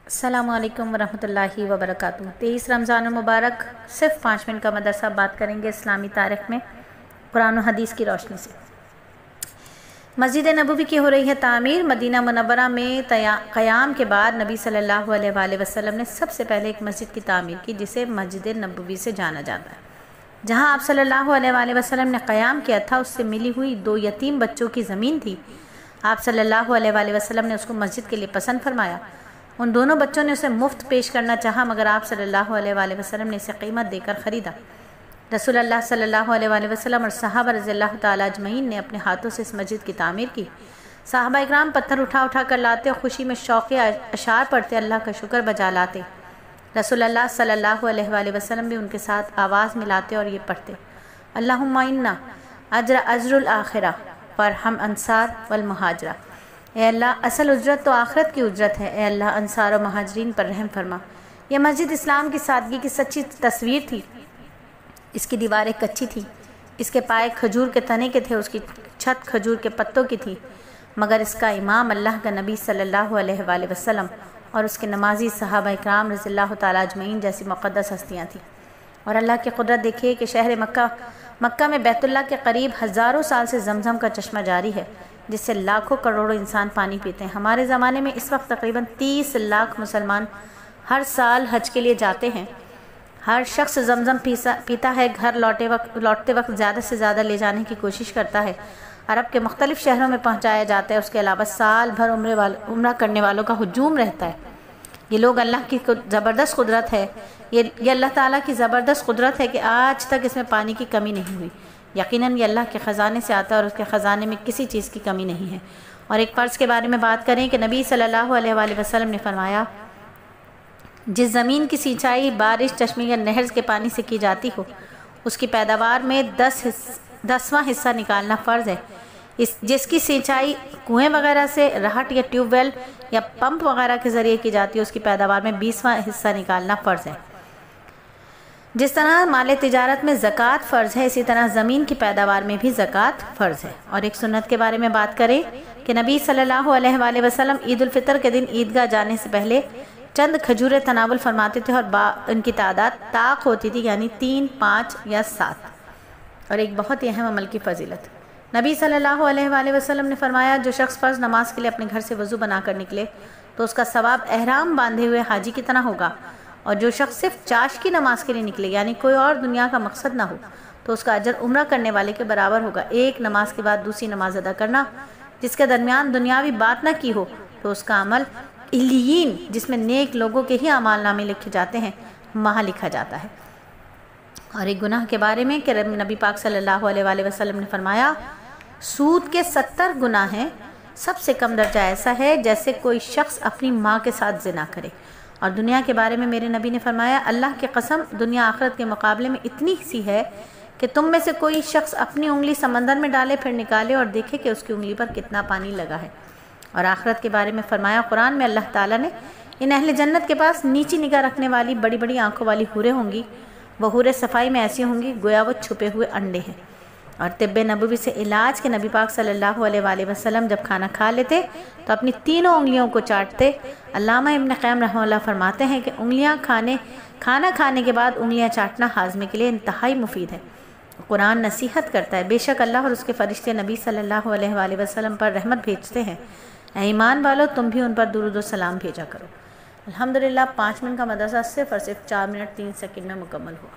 السلام علیکم ورحمۃ اللہ وبرکاتہ۔ 23 رمضان المبارک صرف 5 منٹ کا مدرسہ بات کریں گے اسلامی تاریخ میں قرآن و حدیث کی روشنی سے۔ مسجد نبوی کی ہو رہی ہے تعمیر۔ مدینہ منورہ میں قیام کے بعد نبی صلی اللہ علیہ وآلہ وسلم نے سب سے پہلے ایک مسجد کی تعمیر کی جسے مسجد نبوی سے جانا جاتا ہے۔ جہاں آپ صلی اللہ علیہ وآلہ وسلم نے قیام کیا تھا اس سے ملی ہوئی 2 یتیم بچوں کی زمین تھی۔ آپ صلی اللہ علیہ وآلہ وسلم نے اس کو مسجد کے لیے پسند فرمایا۔ ان دونوں بچوں نے اسے مفت پیش کرنا چاہا مگر آپ صلی اللہ علیہ وآلہ وسلم نے اسے قیمت دے کر خریدا۔ رسول اللہ صلی اللہ علیہ وآلہ وسلم اور صحابہ رضی اللہ تعالیٰ اجمعین نے اپنے ہاتھوں سے اس مسجد کی تعمیر کی۔ صحابہ اکرام پتھر اٹھا اٹھا کر لاتے اور خوشی میں شوقی اشعار پڑھتے اللہ کا شکر بجا لاتے۔ رسول اللہ صلی اللہ علیہ وآلہ وسلم بھی ان کے ساتھ آواز ملاتے اور یہ پڑھتے: اللہم انا اجر الآخرہ وارحم انصار والمہاجرہ۔ اے اللہ اصل اجرت تو آخرت کی اجرت ہے، اے اللہ انصار و مہاجرین پر رحم فرما۔ یہ مسجد اسلام کی سادگی کی سچی تصویر تھی۔ اس کی دیواریں کچی تھی، اس کے پائے کھجور کے تنے کے تھے، اس کی چھت کھجور کے پتوں کی تھی، مگر اس کا امام اللہ کا نبی صلی اللہ علیہ وآلہ وسلم اور اس کے نمازی صحابہ اکرام رضی اللہ تعالیٰ اجمعین جیسی مقدس ہستیاں تھیں۔ اور اللہ کی قدرت دیکھیے کہ شہر مکہ میں بیت اللہ کے قریب ہزاروں سال سے زمزم کا چشمہ جاری ہے جس سے لاکھوں کروڑوں انسان پانی پیتے ہیں۔ ہمارے زمانے میں اس وقت تقریباً 30 لاکھ مسلمان ہر سال حج کے لیے جاتے ہیں۔ ہر شخص زمزم پیتا ہے، گھر لوٹتے وقت زیادہ سے زیادہ لے جانے کی کوشش کرتا ہے۔ عرب کے مختلف شہروں میں پہنچایا جاتا ہے۔ اس کے علاوہ سال بھر عمرہ کرنے والوں کا ہجوم رہتا ہے۔ یہ لوگ اللہ کی زبردست قدرت ہے، یہ اللہ تعالیٰ کی زبردست قدرت ہے کہ آج تک اس میں پانی کی کمی نہیں ہوئی۔ یقیناً یہ اللہ کے خزانے سے آتا ہے اور اس کے خزانے میں کسی چیز کی کمی نہیں ہے۔ اور ایک فرض کے بارے میں بات کریں کہ نبی صلی اللہ علیہ وآلہ وسلم نے فرمایا: جس زمین کی سینچائی بارش، چشمے یا نہر کے پانی سے کی جاتی ہو اس کی پیداوار میں 10واں حصہ نکالنا فرض ہے۔ جس کی سینچائی کنویں وغیرہ سے، رہٹ یا ٹیوب ویل یا پمپ وغیرہ کے ذریعے کی جاتی ہے اس کی پیداوار میں 20واں حصہ نکالنا فرض ہے۔ جس طرح مال تجارت میں زکوٰۃ فرض ہے اسی طرح زمین کی پیداوار میں بھی زکوٰۃ فرض ہے۔ اور ایک سنت کے بارے میں بات کریں کہ نبی صلی اللہ علیہ وآلہ وسلم عید الفطر کے دن عیدگاہ جانے سے پہلے چند کھجوریں تناول فرماتے تھے اور ان کی تعداد طاق ہوتی تھی، یعنی 3، 5 یا 7۔ اور ایک بہت ہی اہم عمل کی فضیلت، نبی صلی اللہ علیہ وآلہ وسلم نے فرمایا: جو شخص فرض نماز کے لیے اپنے گھر سے وضو بنا کر نکلے تو اس کا ثواب احرام باندھے ہوئے حاجی کی طرح ہوگا، اور جو شخص صرف چاشت کی نماز کے لیے نکلے یعنی کوئی اور دنیا کا مقصد نہ ہو تو اس کا اجر عمرہ کرنے والے کے برابر ہوگا۔ ایک نماز کے بعد دوسری نماز ادا کرنا جس کے درمیان دنیاوی بات نہ کی ہو تو اس کا عمل علیین، جس میں نیک لوگوں کے ہی اعمال نامے لکھے جاتے ہیں، وہاں لکھا جاتا ہے۔ اور ایک گناہ کے بارے میں کہ نبی پاک صلی اللہ علیہ وآلہ وسلم نے فرمایا: سود کے 70 گناہ ہیں، سب سے کم درجہ ایسا ہے جیسے کوئی شخص اپنی ماں کے ساتھ زنا کرے۔ اور دنیا کے بارے میں میرے نبی نے فرمایا: اللہ کی قسم دنیا آخرت کے مقابلے میں اتنی سی ہے کہ تم میں سے کوئی شخص اپنی انگلی سمندر میں ڈالے پھر نکالے اور دیکھے کہ اس کی انگلی پر کتنا پانی لگا ہے۔ اور آخرت کے بارے میں فرمایا قرآن میں اللہ تعالیٰ نے: ان اہل جنت کے پاس نیچی نگاہ رکھنے والی بڑی بڑی آنکھوں والی حوریں ہوں گی، وہ حوریں صفائی میں ایسی ہوں گی گویا وہ چھپے ہوئے انڈے ہیں۔ اور طب نبوی سے علاج کے نبی پاک صلی اللہ علیہ وآلہ وسلم جب کھانا کھا لیتے تو اپنی تینوں انگلیوں کو چاٹتے۔ علامہ ابن قیم رحمہ اللہ فرماتے ہیں کہ کھانا کھانے کے بعد انگلیاں چاٹنا ہاضمے کے لیے انتہائی مفید ہے۔ قرآن نصیحت کرتا ہے: بے شک اللہ اور اس کے فرشتے نبی صلی اللہ علیہ وآلہ وسلم پر رحمت بھیجتے ہیں، اے ایمان والو تم بھی ان پر درود و سلام بھیجا کرو۔ الحمدللہ 5 منٹ کا مدرسہ صرف اور صرف 4 منٹ 3 سیکنڈ میں مکمل ہوا۔